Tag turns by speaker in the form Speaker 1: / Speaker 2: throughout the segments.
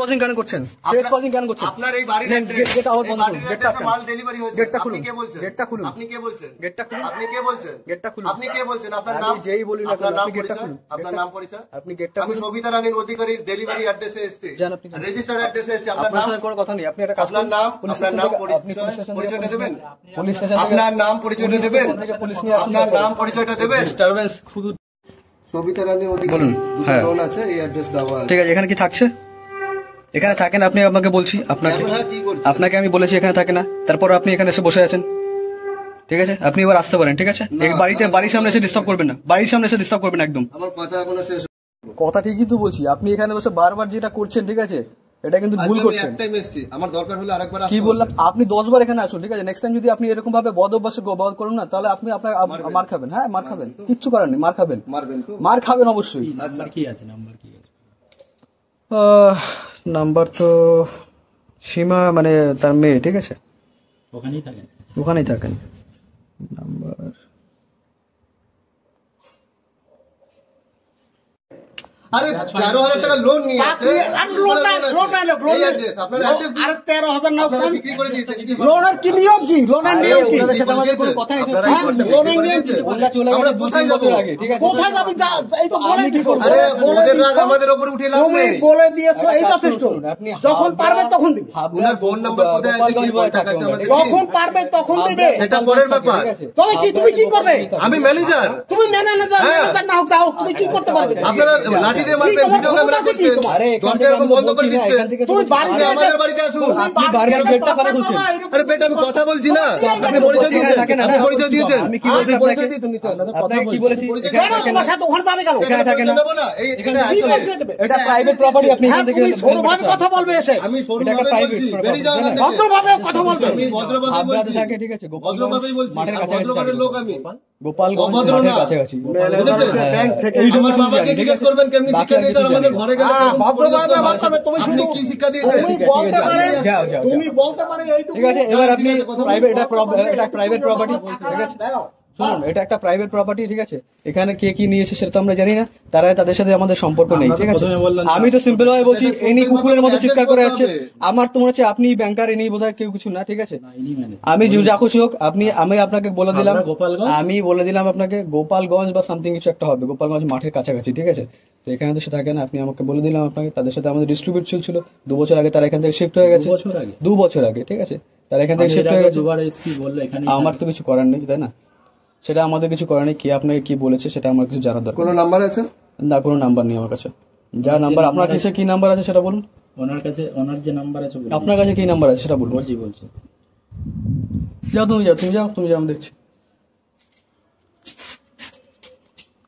Speaker 1: পজিং কেন করছেন? ফেস পজিং কেন করছেন?
Speaker 2: আপনার এই বাড়ির
Speaker 1: গেটটা আবার বন্ধ করুন। গেটটা
Speaker 2: মাল ডেলিভারি হচ্ছে।
Speaker 1: গেটটা খুলুন।
Speaker 2: আপনি কে বলছেন?
Speaker 1: গেটটা খুলুন।
Speaker 2: আপনি কে বলছেন?
Speaker 1: গেটটা খুলুন।
Speaker 2: আপনি কে বলছেন?
Speaker 1: গেটটা খুলুন।
Speaker 2: আপনি কে বলছেন? আপনার নাম?
Speaker 1: আমি যেই বলি না
Speaker 2: আপনার নাম
Speaker 1: গেটটা
Speaker 2: পরিচয়?
Speaker 1: খুলুন।
Speaker 2: আপনার নাম পরিচয়?
Speaker 1: আপনি গেটটা
Speaker 2: আমি সবিতা রানীর অধিকারী ডেলিভারি অ্যাড্রেসে এসেছি।
Speaker 1: জান আপনি
Speaker 2: রেজিস্টার্ড অ্যাড্রেসে এসেছি। আপনার
Speaker 1: আপনার
Speaker 2: নাম?
Speaker 1: সাথে কোনো কথা নেই। আপনি একটা কাজ
Speaker 2: আপনার
Speaker 1: করুন।
Speaker 2: নাম?
Speaker 1: পুলিশ
Speaker 2: আপনার
Speaker 1: স্টেশন
Speaker 2: নাম
Speaker 1: থেকে আপনি পুলিশ স্টেশন
Speaker 2: পরিচয়টা দেবেন?
Speaker 1: পুলিশ স্টেশন
Speaker 2: আপনার নাম পরিচয়টা দেবেন?
Speaker 1: পুলিশ নিয়ে আসুন।
Speaker 2: আপনার নাম পরিচয়টা দেবেন?
Speaker 1: ডিস্টারবেন্স শুধু
Speaker 2: সবিতা রানীর অধিকারী
Speaker 1: বলুন।
Speaker 2: দুটো
Speaker 1: হ্যাঁ।
Speaker 2: লোন আছে, এই অ্যাড্রেস দেওয়া আছে।
Speaker 1: ঠিক আছে, এখানে কি থাকছে? এখানে থাকেন আপনি, আমাকে বলছি আপনাকে
Speaker 2: কি করছেন?
Speaker 1: আপনাকে আমি বলেছি এখানে থাকে না, তারপর আপনি এখানে এসে বসে আছেন। ঠিক আছে, আপনি এবার আসতে পারেন। ঠিক আছে, এই বাড়ির সামনে এসে ডিস্টার্ব করবেন না। বাড়ির সামনে এসে ডিস্টার্ব করবেন একদম।
Speaker 2: আমার কথা এখনো শেষ
Speaker 1: কথা ঠিকই তো বলছি, আপনি এখানে বসে বারবার যেটা করছেন, ঠিক আছে, এটা কিন্তু ভুল করছেন।
Speaker 2: এক টাইম এসেছি, আমার দরকার হলে আরেকবার
Speaker 1: কি বললাম? আপনি 10 বার এখানে আসুন। ঠিক আছে, নেক্সট টাইম যদি আপনি এরকম ভাবে বদ অভ্যাসে বদ করুন না, তাহলে আপনি আপনার মার খাবেন। হ্যাঁ, মার খাবেন, কিচ্ছু করার নেই, মার খাবেন।
Speaker 2: মারবেন তো?
Speaker 1: মার খাবেন অবশ্যই।
Speaker 2: আচ্ছা,
Speaker 3: কি আছে নাম্বার? কি আছে
Speaker 1: নাম্বার তো সীমা, মানে তার মেয়ে। ঠিক আছে,
Speaker 3: ওখানেই থাকেন?
Speaker 1: ওখানেই থাকেন। নাম্বার
Speaker 2: আরে 13,000 টাকা লোন নিয়ে আছে। এই অ্যাড্রেস, আপনার অ্যাড্রেস দিন।
Speaker 4: 13,000 না
Speaker 2: আপনারা বিক্রি করে দিয়েছেন কি?
Speaker 4: লোনের কি নিয়ম? কি লোনের নিয়ম কি?
Speaker 1: ওনাদের সাথে আমাদের কোনো কথাই নেই।
Speaker 2: আপনারা এই কোর্টে
Speaker 4: লোনের নিয়ম কি?
Speaker 1: ওরা চলে
Speaker 2: আমরা
Speaker 1: গেছে
Speaker 2: কোথায়
Speaker 1: 2-3
Speaker 2: যাবো?
Speaker 1: বছর আগে। ঠিক আছে,
Speaker 4: কোথায় যাবি? এই তো বলে
Speaker 1: কি করবো?
Speaker 2: আরে
Speaker 4: বলে
Speaker 2: ওদের রাগ
Speaker 4: দিয়েছো।
Speaker 2: আমাদের উপর উঠে লাভ
Speaker 4: তুমি
Speaker 2: নেই।
Speaker 4: বলে দিয়েছো, এই
Speaker 1: একটা কাজ
Speaker 4: যথেষ্ট।
Speaker 1: করুন, আপনি
Speaker 4: যখন পারবে তখন দিবে।
Speaker 2: আপনার ফোন নাম্বার কোথায় আছে?
Speaker 1: গোপালগঞ্জ
Speaker 2: কি
Speaker 1: বলে
Speaker 2: কন্টাক্ট
Speaker 1: থাকে
Speaker 2: আছে
Speaker 1: আমাদের।
Speaker 2: আমাদের?
Speaker 4: যখন পারবে তখন দিবে।
Speaker 2: সেটা পরের ব্যাপার।
Speaker 4: তুমি কি করবে?
Speaker 2: আমি ম্যানেজার।
Speaker 4: তুমি ম্যানেজার না হোক, যাও, তুমি কি করতে পারবে?
Speaker 2: আপনারা লাঠি দিয়ে মারবেন,
Speaker 4: তোমার
Speaker 2: ভিডিও ক্যামেরা
Speaker 4: ক্ষমতা আছে কি
Speaker 2: করছেন,
Speaker 4: তোমার?
Speaker 1: আরে এখান
Speaker 2: দরজা
Speaker 1: থেকে
Speaker 2: এরকম
Speaker 1: আমরা
Speaker 2: বন্ধ করে
Speaker 1: বলছি না,
Speaker 2: দিচ্ছেন।
Speaker 1: এখান থেকে
Speaker 4: তুমি
Speaker 1: তো
Speaker 4: বাড়ি
Speaker 2: আপনি আমাদের বাড়িতে আসুন।
Speaker 1: আপনি বাড়ির গেটটা কেন খুলছেন?
Speaker 2: আরে বেটা, আমি কথা বলছি না। আপনি পরিচয় দিয়েছেন? আপনি পরিচয় দিয়েছেন?
Speaker 1: আমি কি বলছি
Speaker 2: আপনি পরিচয়
Speaker 1: আপনাকে?
Speaker 2: দিয়েছেন নিতে হবে।
Speaker 1: আপনাকে কি বলেছি?
Speaker 4: কেন তোমার সাথে ওখানে যাবে কেন?
Speaker 1: এখানে থাকে না।
Speaker 2: নেবো না।
Speaker 1: এখানে
Speaker 2: এটা
Speaker 4: কি
Speaker 2: আসলে-
Speaker 4: পরিচয় দেবে?
Speaker 1: এটা প্রাইভেট প্রপার্টি। আপনি
Speaker 4: হ্যাঁ,
Speaker 1: এখান থেকে
Speaker 4: তুমি সরুভাবে কথা বলবে এসে।
Speaker 2: আমি
Speaker 1: এটা
Speaker 2: সরুভাবে
Speaker 1: একটা private
Speaker 2: বলছি,
Speaker 1: property,
Speaker 2: বেরিয়ে যাও এখান থেকে।
Speaker 4: ভদ্রভাবে কথা বলবে।
Speaker 2: আমি ভদ্রভাবে
Speaker 1: আপনাদের
Speaker 2: বলছি,
Speaker 1: থাকে, ঠিক আছে, গোপালগঞ্জ
Speaker 2: ভদ্রভাবেই বলছি।
Speaker 1: মাঠের
Speaker 2: আর
Speaker 1: কাছাকাছি
Speaker 2: ভদ্রঘরের
Speaker 1: থাকে।
Speaker 2: লোক আমি।
Speaker 1: গোপালগঞ্জ
Speaker 2: অভদ্র
Speaker 1: মাঠের
Speaker 2: না।
Speaker 1: কাছাকাছি।
Speaker 2: বুঝেছেন?
Speaker 4: ব্যাংক থেকে
Speaker 1: এইটুকু
Speaker 2: আমার
Speaker 1: আমি
Speaker 2: বাবাকে
Speaker 1: জানি, ঠিক
Speaker 2: জিজ্ঞেস
Speaker 1: আছে?
Speaker 2: করবেন কেমনি
Speaker 1: বাকি
Speaker 2: শিক্ষা
Speaker 1: আমি
Speaker 2: দিয়েছেন
Speaker 1: কিছু
Speaker 2: আমাদের
Speaker 1: জানি না।
Speaker 2: ঘরে গেলে
Speaker 4: হ্যাঁ,
Speaker 2: কেমন
Speaker 4: ভদ্রভাবে
Speaker 2: পরিচয়
Speaker 4: আমার সামনে তুমি
Speaker 2: আপনি
Speaker 4: শুধু
Speaker 2: কি শিক্ষা দিয়েছেন?
Speaker 4: তুমি
Speaker 1: ঠিক আছে,
Speaker 4: বলতে পারে,
Speaker 1: যাও, যাও,
Speaker 4: তুমি বলতে পারে এইটুকু।
Speaker 1: ঠিক আছে, এবার আপনি
Speaker 2: ঠিক আছে, কথা বলুন।
Speaker 1: প্রাইভেট, এটা প্রাইভেট প্রপার্টি। ঠিক আছে, শুনুন, এটা একটা প্রাইভেট প্রপার্টি। ঠিক আছে, এখানে কে কি নিয়েছে সেটা তো আমরা জানি না, তাদের সাথে আমাদের সম্পর্ক নেই। ঠিক আছে,
Speaker 3: প্রথমে বললাম,
Speaker 1: আমি তো সিম্পল ভাবে বলছি,
Speaker 2: সেটা
Speaker 1: এনি
Speaker 2: simple
Speaker 1: কুকুরের মতো
Speaker 2: ভাবে
Speaker 1: চিৎকার করে
Speaker 2: address
Speaker 1: যাচ্ছে।
Speaker 2: করতে হবে।
Speaker 1: আমার তো মনে হচ্ছে আপনি ব্যাংকার, এনি বোধহয় কেউ কিছু না। ঠিক আছে,
Speaker 3: ইনি ম্যানেজার।
Speaker 1: আমি যা খুশি হোক, আমি আপনাকে বলে দিলাম,
Speaker 3: আমরা গোপালগঞ্জ?
Speaker 1: আমি বলে দিলাম আপনাকে গোপালগঞ্জ বা সামথিং কিছু একটা হবে, গোপালগঞ্জ মাঠের কাছাকাছি। ঠিক আছে, তো এখানে তো সে থাকে না। আপনি আমাকে বলে দিলাম আপনাকে, তাদের সাথে আমাদের ডিস্ট্রিবিউট চলছিল 2 বছর আগে, তারা এখান থেকে শিফট হয়ে গেছে।
Speaker 3: 2 বছর আগে?
Speaker 1: 2 বছর আগে। ঠিক আছে, তারা এখান থেকে
Speaker 3: আমি
Speaker 1: শিফট
Speaker 3: এর
Speaker 1: হয়ে
Speaker 3: আগে
Speaker 1: গেছে।
Speaker 3: দুবার এসেছি, বললো এখানে।
Speaker 1: আমার তো কিছু করার নেই, তাই না? সেটা আমাদের কিছু করার নেই। কে আপনাকে কি বলেছে সেটা আমার কিছু জানার দরকার।
Speaker 2: কোনো নাম্বার আছে?
Speaker 1: না, কোনো নাম্বার নেই আমার কাছে। যা নাম্বার আপনার কাছে, কি নাম্বার আছে সেটা বলুন।
Speaker 3: ওনার কাছে, ওনার যে নাম্বার আছে বলুন।
Speaker 1: আপনার কাছে কি নাম্বার আছে সেটা বলুন।
Speaker 3: বলছি।
Speaker 1: যাও, তুমি যাও, আমি দেখছি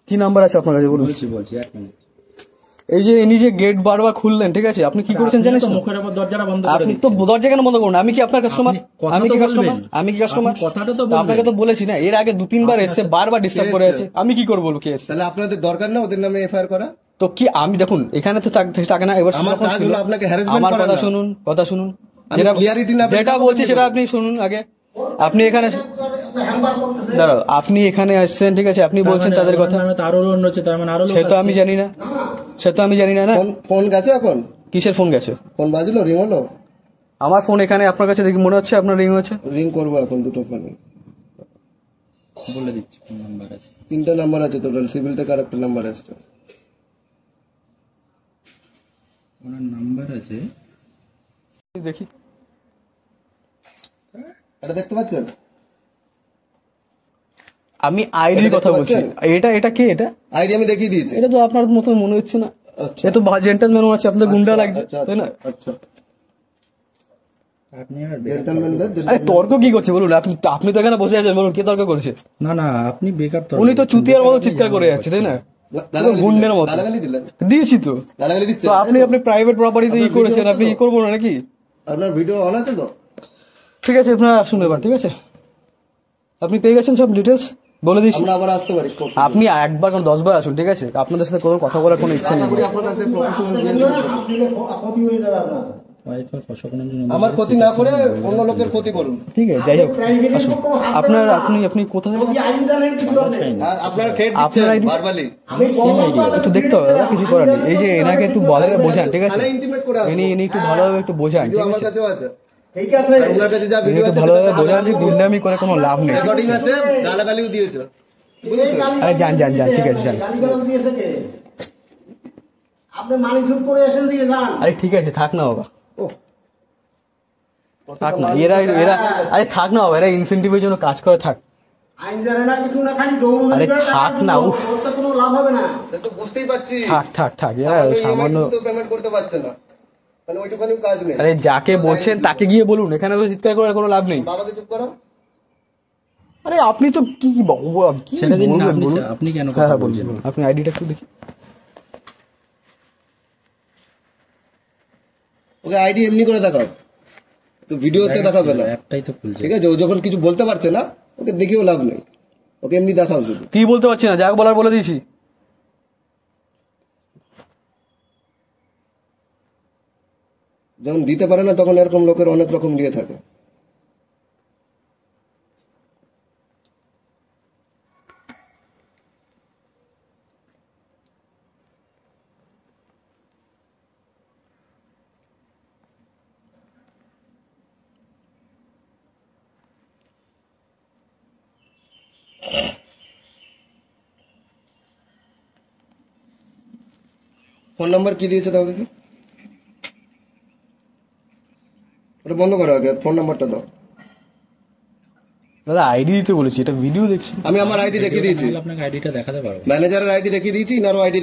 Speaker 1: কি নাম্বার আছে আপনার কাছে, বলুন।
Speaker 3: বলছি 1 মিনিট।
Speaker 1: এই যে ইনি যে গেট বারবার খুললেন, ঠিক আছে, আপনি কি করেছেন জানেন?
Speaker 3: তো মুখের উপর দরজাটা বন্ধ করে
Speaker 1: আপনি তো দরজা কেন বন্ধ করুন? আমি কি আপনার কাস্টমার?
Speaker 3: আপনি কথা
Speaker 1: আমি
Speaker 3: তো
Speaker 1: কি কাস্টমার?
Speaker 3: বলবেন।
Speaker 1: আমি কি কাস্টমার?
Speaker 3: আপনি কথাটা তো বলবেন।
Speaker 1: আপনাকে তো বলেছি না, এর আগে 2-3 বার এসে বারবার ডিস্টার্ব করে আছে। আমি কি করবো? বলবো, কে এসে?
Speaker 2: তাহলে আপনাদের দরকার না ওদের নামে এফআইআর করা?
Speaker 1: তো কি আমি দেখুন এখানে তো থাকে না। এবার
Speaker 2: আমার কাজ হলো আপনাকে harassment
Speaker 1: আমার
Speaker 2: করা
Speaker 1: কথা
Speaker 2: না।
Speaker 1: শুনুন,
Speaker 2: আমি clarity না পেলে
Speaker 1: যেটা
Speaker 2: আপনাকে
Speaker 1: বলছি
Speaker 2: বলবো।
Speaker 1: সেটা আপনি শুনুন আগে। আপনি এখানে দাঁড়াও, আপনি এখানে আসছেন, ঠিক আছে, আপনি বলছেন তাদের কথা।
Speaker 3: তো আরো লোন রয়েছে, তার মানে আরো লোক
Speaker 1: সে তো
Speaker 3: আসছে।
Speaker 1: আমি জানি না। না,
Speaker 2: ফোন গেছে এখন?
Speaker 1: কিসের ফোন গেছে?
Speaker 2: ফোন বাজলো, রিং হলো?
Speaker 1: আমার ফোন এখানে আপনার কাছে দেখি মনে হচ্ছে আপনার রিং হচ্ছে।
Speaker 2: রিং করবো এখন 2টো ফোনে।
Speaker 3: বলে দিচ্ছি ফোন নাম্বার আছে।
Speaker 2: 3টা নাম্বার আছে টোটাল, সিভিল থেকে আর একটা নাম্বার আসছে।
Speaker 3: ওনার নাম্বার আছে,
Speaker 1: দেখি,
Speaker 2: এটা দেখতে পাচ্ছেন?
Speaker 1: আমি আইডির কথা বলছি। এটা কে? এটা
Speaker 2: আইডি আমি দেখিয়ে দিয়েছি।
Speaker 1: এটা তো আপনার মতো মনে হচ্ছে না।
Speaker 2: আচ্ছা।
Speaker 1: এ তো জেন্টলম্যান মনে হচ্ছে, আপনাদের গুন্ডা লাগছে,
Speaker 2: আচ্ছা,
Speaker 1: তাই না?
Speaker 2: আচ্ছা,
Speaker 3: আপনি আর
Speaker 2: জেন্টলম্যানদের
Speaker 1: আরে তর্ক কি করছে বলুন? আপনি তো এখানে বসে আছেন, বলুন কে তর্ক করেছে?
Speaker 3: না আপনি বেকার তো।
Speaker 1: উনি তো চুতিয়ার মতো চিৎকার করে যাচ্ছে, তাই না? গুন্ডের মতো
Speaker 2: গালাগালি দিলেন?
Speaker 1: দিয়েছি তো।
Speaker 2: গালাগালি দিচ্ছে?
Speaker 1: তো আপনি প্রাইভেট প্রপার্টিতে ই করেছেন, আপনি ই করবো না নাকি?
Speaker 2: আপনার ভিডিও অন আছে তো?
Speaker 1: ঠিক আছে, আপনার আসুন এবার। ঠিক আছে, আপনি পেয়ে গেছেন সব ডিটেলস, বলে দিচ্ছি।
Speaker 2: আমরা আবার আসতে পারি।
Speaker 1: আপনি একবার 10 বার আসুন, ঠিক আছে? আপনাদের সাথে কোনো কথা বলার কোনো ইচ্ছা নেই।
Speaker 2: আপনার প্রফেশনাল
Speaker 4: ক্ষতি হয়ে যাবে আপনার।
Speaker 3: ওয়াইফ আর ফসকানোর জন্য
Speaker 2: আমার ক্ষতি না করে অন্য লোকের ক্ষতি করুন।
Speaker 1: ঠিক আছে, যাই হোক আসুন। আপনার আপনি কোথা থেকে
Speaker 4: আইন জানেন কিছু নেই।
Speaker 2: আর আপনার থ্রেট
Speaker 1: আপনার
Speaker 2: দিচ্ছেন
Speaker 1: ID
Speaker 2: ভার্বালি,
Speaker 1: একটু দেখতে হবে দাদা, কিছু করার নেই। এই যে এনাকে একটু ভালোভাবে বোঝান, ঠিক আছে?
Speaker 2: থানায় ইন্টিমেট করে আসবো।
Speaker 1: ইনি একটু ভালোভাবে একটু বোঝান,
Speaker 2: ভিডিও
Speaker 1: ঠিক
Speaker 2: আমার
Speaker 1: আছে?
Speaker 2: কাছেও আছে,
Speaker 4: ঠিক আছে
Speaker 2: আর ওনার কাছে যা
Speaker 1: ইনি
Speaker 2: ভিডিও
Speaker 1: একটু
Speaker 2: আছে
Speaker 1: ভালোভাবে বোঝান যে গুন্ডামি করে কোনো লাভ নেই।
Speaker 2: রেকর্ডিং আছে, গালাগালিও দিয়েছে, বুঝেছেন?
Speaker 1: আরে যান ঠিক আছে, যান।
Speaker 4: গালিগালাজ দিয়েছে কে? আপনি মানি শুট করে এসেন দিয়ে যান।
Speaker 1: আরে ঠিক আছে, থাক না বাবা,
Speaker 2: কতটা
Speaker 1: থাক না।
Speaker 2: মানুষ-
Speaker 1: এরা আরে থাক না বাবা, এরা ইনসেন্টিভের জন্য কাজ করে, থাক।
Speaker 4: আইন জানে না কিছু না, খালি দৌড়
Speaker 1: আরে থাক না, উফ।
Speaker 4: ওতে কোনো লাভ হবে না।
Speaker 2: সে তো বুঝতেই পারছি,
Speaker 1: থাক এরা সামান্য।
Speaker 2: পেমেন্ট করতে পারছে না, মানে ওইটুখানি কাজ নেই।
Speaker 1: আরে যাকে বলছেন তাকে গিয়ে বলুন, এখানে তো চিৎকার করে কোনো লাভ নেই।
Speaker 2: বাবাকে চুপ করো।
Speaker 1: আরে আপনি তো কি কি
Speaker 3: ছেড়ে দিন না,
Speaker 1: বলবেন
Speaker 3: আপনি
Speaker 1: বলুন?
Speaker 3: আপনি কেন
Speaker 1: হ্যাঁ
Speaker 3: কথা
Speaker 1: বলুন,
Speaker 3: বলছেন?
Speaker 1: আপনি আইডিটা একটু দেখি।
Speaker 2: ওকে আইডি এমনি করে দেখাও, তো ভিডিওতে দেখাবে না,
Speaker 3: অ্যাপটাই তো খুলছে।
Speaker 2: ঠিক আছে? ও যখন কিছু বলতে পারছে না, ওকে দেখিও লাভ নেই, ওকে এমনি দেখাও শুধু।
Speaker 1: কি বলতে পারছি না, যাক বলার বলে দিয়েছি।
Speaker 2: যখন দিতে পারে না তখন এরকম লোকের অনেক রকম নিয়ে থাকে। ফোন নাম্বার কি দিয়েছে তাও দেখি, ওটা বন্ধ করো আগে, ফোন নাম্বারটা দাও।
Speaker 1: দাদা আইডি দিতে বলেছি, এটা ভিডিও দেখছি।
Speaker 2: আমি আমার আইডি দেখিয়ে দিয়েছি,
Speaker 3: তাহলে আপনাকে আইডিটা দেখাতে পারবো।
Speaker 2: ম্যানেজারের আইডি দেখিয়ে দিয়েছি, ইনারও আইডি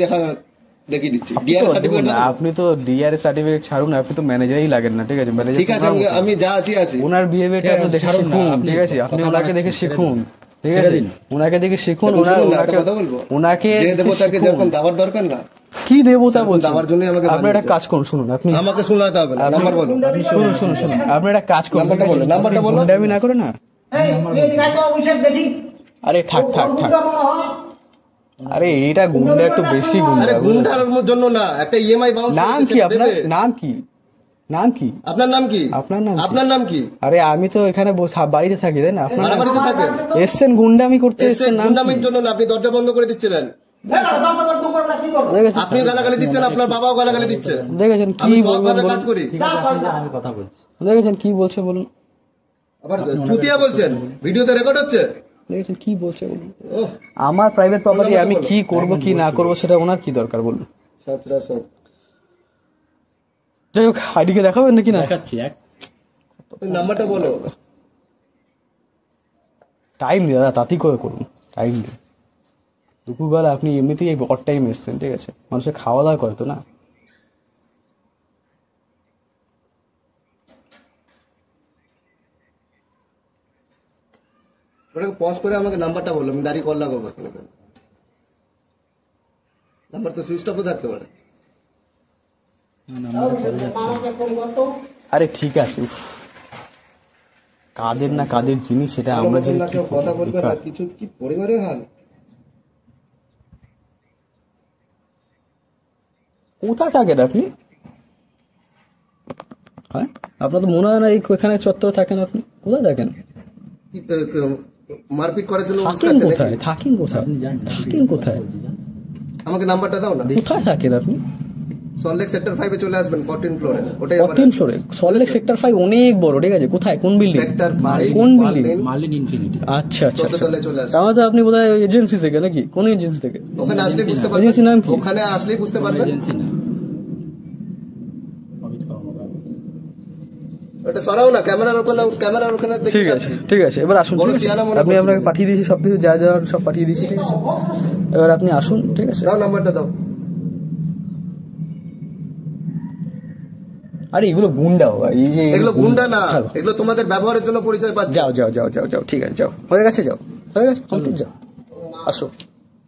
Speaker 2: দেখিয়ে দিচ্ছি। ডিআর
Speaker 1: তো
Speaker 2: সার্টিফিকেট
Speaker 1: দেখুন, আপনি তো ডিআরএস সার্টিফিকেট ছাড়ুন, আপনি তো ম্যানেজারই লাগেন না, ঠিক আছে? ম্যানেজার
Speaker 2: ঠিক আছে, আমি যা আছি আছি।
Speaker 1: ওনার বিহেভিয়ারটা আপনি দেখে
Speaker 3: ছাড়ুন না,
Speaker 1: শিখুন,
Speaker 3: আপনি
Speaker 1: ঠিক আছে? আপনি
Speaker 3: কথা
Speaker 1: ওনাকে
Speaker 3: বাড়াচ্ছেন,
Speaker 1: দেখে
Speaker 3: ছেড়ে
Speaker 1: শিখুন, ঠিক
Speaker 3: ছেড়ে
Speaker 1: আছে?
Speaker 3: দিন।
Speaker 1: ওনাকে দেখে শিখুন,
Speaker 2: দেখুন, শুনুন না, একটা
Speaker 1: ওনাকে
Speaker 2: কথা বলবো।
Speaker 1: ওনাকে
Speaker 2: যে
Speaker 1: দেখে
Speaker 2: দেবতাকে
Speaker 1: শিখুন।
Speaker 2: যেরকম দাবার দরকার না,
Speaker 1: কি দেবতা
Speaker 2: সেরকম
Speaker 1: বলছেন?
Speaker 2: দাবার জন্যই আমাকে
Speaker 1: আপনি একটা
Speaker 2: বানিয়েছে।
Speaker 1: কাজ করুন, শুনুন, আপনি
Speaker 2: আমাকে শোনাতে হবে না, নাম্বার বলো।
Speaker 1: শুনুন, আপনি একটা কাজ করুন,
Speaker 2: নাম্বারটা বলো, নাম্বারটা বলো।
Speaker 1: গুন্ডামি না করে না।
Speaker 4: এই এদিকে তো অভিষেক দেখি।
Speaker 1: আরে থাক
Speaker 4: গুন্ডা মনে হয়।
Speaker 1: আরে এটা গুন্ডা একটু বেশি গুন্ডা।
Speaker 2: আরে গুন্ডার জন্য না, একটা ইএমআই বাউন্স
Speaker 1: নাম কি আপনার? নাম কি?
Speaker 2: আপনার নাম কি?
Speaker 1: আপনার নাম কি?
Speaker 2: আপনার নাম কি?
Speaker 1: আরে আমি তো এখানে বাড়িতে থাকি, তাই না? আপনার
Speaker 2: ভাড়া বাড়িতে থাকেন?
Speaker 1: এসছেন গুন্ডামি করতে, এসছেন নাম কি?
Speaker 2: গুন্ডামির জন্য না, আপনি দরজা বন্ধ করে দিচ্ছিলেন।
Speaker 4: কি করবো?
Speaker 1: দেখেছেন?
Speaker 2: আপনি গালাগালি দিচ্ছেন, আপনার বাবাও গালাগালি দিচ্ছে।
Speaker 1: দেখেছেন কি
Speaker 2: আমি
Speaker 1: বলবেন
Speaker 2: সৎভাবে
Speaker 1: বলুন?
Speaker 2: কাজ করি।
Speaker 3: ঠিক আছে, আপনি যান, আমি কথা বলছি।
Speaker 1: দেখেছেন কি বলছে বলুন?
Speaker 2: আবার চুতিয়া বলছেন, ভিডিওতে রেকর্ড হচ্ছে।
Speaker 1: দেখেছেন কি বলছে বলুন?
Speaker 2: ওহ,
Speaker 1: আমার প্রাইভেট প্রপার্টি,
Speaker 2: বলো,
Speaker 1: আমি
Speaker 2: বলো।
Speaker 1: কি করব কি না করব সেটা ওনার কি দরকার বলুন?
Speaker 2: সাতরা সব।
Speaker 1: যাই হোক, আইডিকে দেখাবেন নাকি না?
Speaker 3: দেখাচ্ছি
Speaker 2: ওই নাম্বারটা বলো।
Speaker 1: টাইম নেই দাদা, তাঁতি করে করুন, টাইম নেই। দুপুরবেলা আপনি এমনিতেই এই অড টাইম এসছেন, ঠিক আছে? মানুষের খাওয়া দাওয়া করে তো না।
Speaker 2: ওটাকে পজ করে আমাকে নাম্বারটা বলো, আমি দাঁড়িয়ে কল লাগাবো আপনাকে। নাম্বার তো সুইচ অফও থাকতে পারে।
Speaker 4: মামাকে ফোন করতো।
Speaker 1: আরে ঠিক আছে, উফ, কাদের না কাদের জিনিস সেটা আমরা
Speaker 2: মতন
Speaker 1: জেনে
Speaker 2: না
Speaker 1: কি
Speaker 2: কেউ কথা
Speaker 1: করবো?
Speaker 2: বলবে না
Speaker 1: বেকার।
Speaker 2: কিছু, কি পরিবারের হাল।
Speaker 1: কোথায় থাকেন আপনি? হ্যাঁ, আপনার তো মনে হয় না এখানে চত্বরে থাকেন। আপনি কোথায় থাকেন?
Speaker 2: মারপিট করার জন্য
Speaker 1: থাকেন
Speaker 2: উস্কাচ্ছে
Speaker 1: কোথায়?
Speaker 2: নাকি?
Speaker 1: থাকেন কোথায়? থাকেন কোথায়?
Speaker 2: আমাকে নাম্বারটা দাও না।
Speaker 1: কোথায় থাকেন আপনি?
Speaker 2: সল্টলেক সেক্টর 5 এ চলে আসবেন, 14 ফ্লোরে। ওটাই আমার
Speaker 1: 14 ফ্লোরে? সল্টলেক সেক্টর 5 অনেক বড়, ঠিক আছে? কোথায়, কোন বিল্ডিং?
Speaker 2: সেক্টর 5
Speaker 1: কোন বিল্ডিং?
Speaker 3: Marlin infinity.
Speaker 1: আচ্ছা আচ্ছা আচ্ছা।
Speaker 2: চলে চলে আসবেন।
Speaker 1: আমার তো আপনি বোধহয় এজেন্সি থেকে নাকি? কোন এজেন্সি থেকে?
Speaker 2: ওখানে আসলেই বুঝতে পারবেন।
Speaker 1: এজেন্সির নাম কি?
Speaker 2: ওখানে আসলেই বুঝতে পারবেন।
Speaker 3: এজেন্সি না, অমিত কর্মকার।
Speaker 2: ওটা সরাও না, ক্যামেরার ওখানে দেখতে
Speaker 1: ঠিক আছে ঠিক আছে, এবার আসুন,
Speaker 2: বড়
Speaker 1: ঠিক আছে?
Speaker 2: সিয়ানা মনে
Speaker 1: আপনি
Speaker 2: করছি।
Speaker 1: আপনাকে পাঠিয়ে দিয়েছি সবকিছু, যা যাওয়ার সব পাঠিয়ে দিয়েছি, ঠিক আছে? এবার আপনি আসুন, ঠিক আছে?
Speaker 2: দাও নাম্বারটা দাও।
Speaker 1: আরে এগুলো গুন্ডা বাবা, এই যে
Speaker 2: এগুলো গুন্ডা না,
Speaker 1: ছাড়ো।
Speaker 2: এগুলো তোমাদের ব্যবহারের জন্য পরিচয় পাচ্ছে।
Speaker 1: যাও যাও যাও যাও যাও, ঠিক আছে, যাও, হয়ে গেছে, যাও, হয়ে গেছে, কমপ্লিট, যাও, আসো,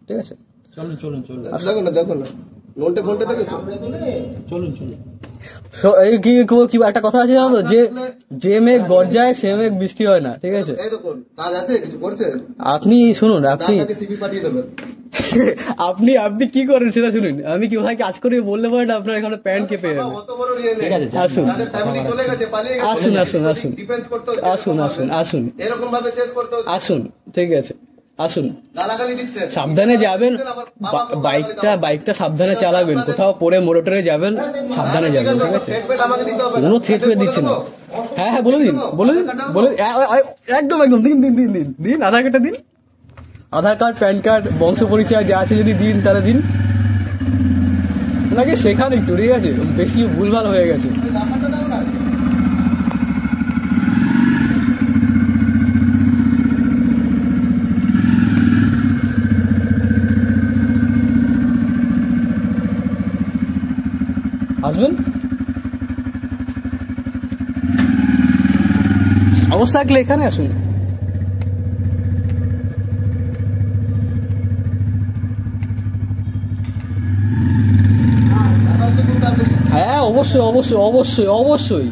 Speaker 1: ঠিক আছে?
Speaker 3: চলুন চলুন চলুন
Speaker 2: দেখো না, দেখো না, নোনটে ফোনটে দেখেছো?
Speaker 3: চলুন চলুন।
Speaker 1: এই কি একটা কথা আছে জানো তো, যে মেঘ গর্জায় সে মেঘ বৃষ্টি হয় না, ঠিক আছে?
Speaker 2: এই দেখুন কাজ আছে, কিছু করছেন?
Speaker 1: আপনি শুনুন, আপনি
Speaker 2: তাকে সিপি পাঠিয়ে দেবেন।
Speaker 1: আপনি কি করেন সেটা শুনুন। আমি কি কোথায় কাজ করি বললে পারেন, আপনার এখানে প্যান্ট কেঁপে যাবে।
Speaker 2: অত বড় রিয়েল
Speaker 3: ঠিক আছে,
Speaker 1: আসুন
Speaker 2: তাদের ফ্যামিলি চলে গেছে, পালিয়ে গেছে,
Speaker 1: আসুন
Speaker 2: ডিফেন্স করতে হচ্ছে,
Speaker 1: আসুন
Speaker 2: এরকম ভাবে চেস করতে হচ্ছে,
Speaker 1: আসুন, ঠিক আছে আসুন।
Speaker 2: গালাগালি দিচ্ছেন,
Speaker 1: সাবধানে যাবেন, বাইকটা সাবধানে চালাবেন, কোথাও পরে মোটরে যাবেন, সাবধানে যাবেন, ঠিক আছে?
Speaker 2: ট্রিটমেন্ট আমাকে দিতে হবে,
Speaker 1: কোনো থ্রেট দিচ্ছে না। হ্যাঁ বলে দিন, একদম দিন আধার কার্ডটা দিন, আধার কার্ড, প্যান কার্ড, বংশ পরিচয় যা আছে যদি দিন, তাহলে দিন। ওনাকে শেখান একটু, ঠিক আছে? বেশি ভুলভাল হয়ে গেছে।
Speaker 2: নাম্বারটা দাও না।
Speaker 1: আসবেন, সাহস থাকলে এখানে আসুন। হ্যাঁ অবশ্যই অবশ্যই অবশ্যই অবশ্যই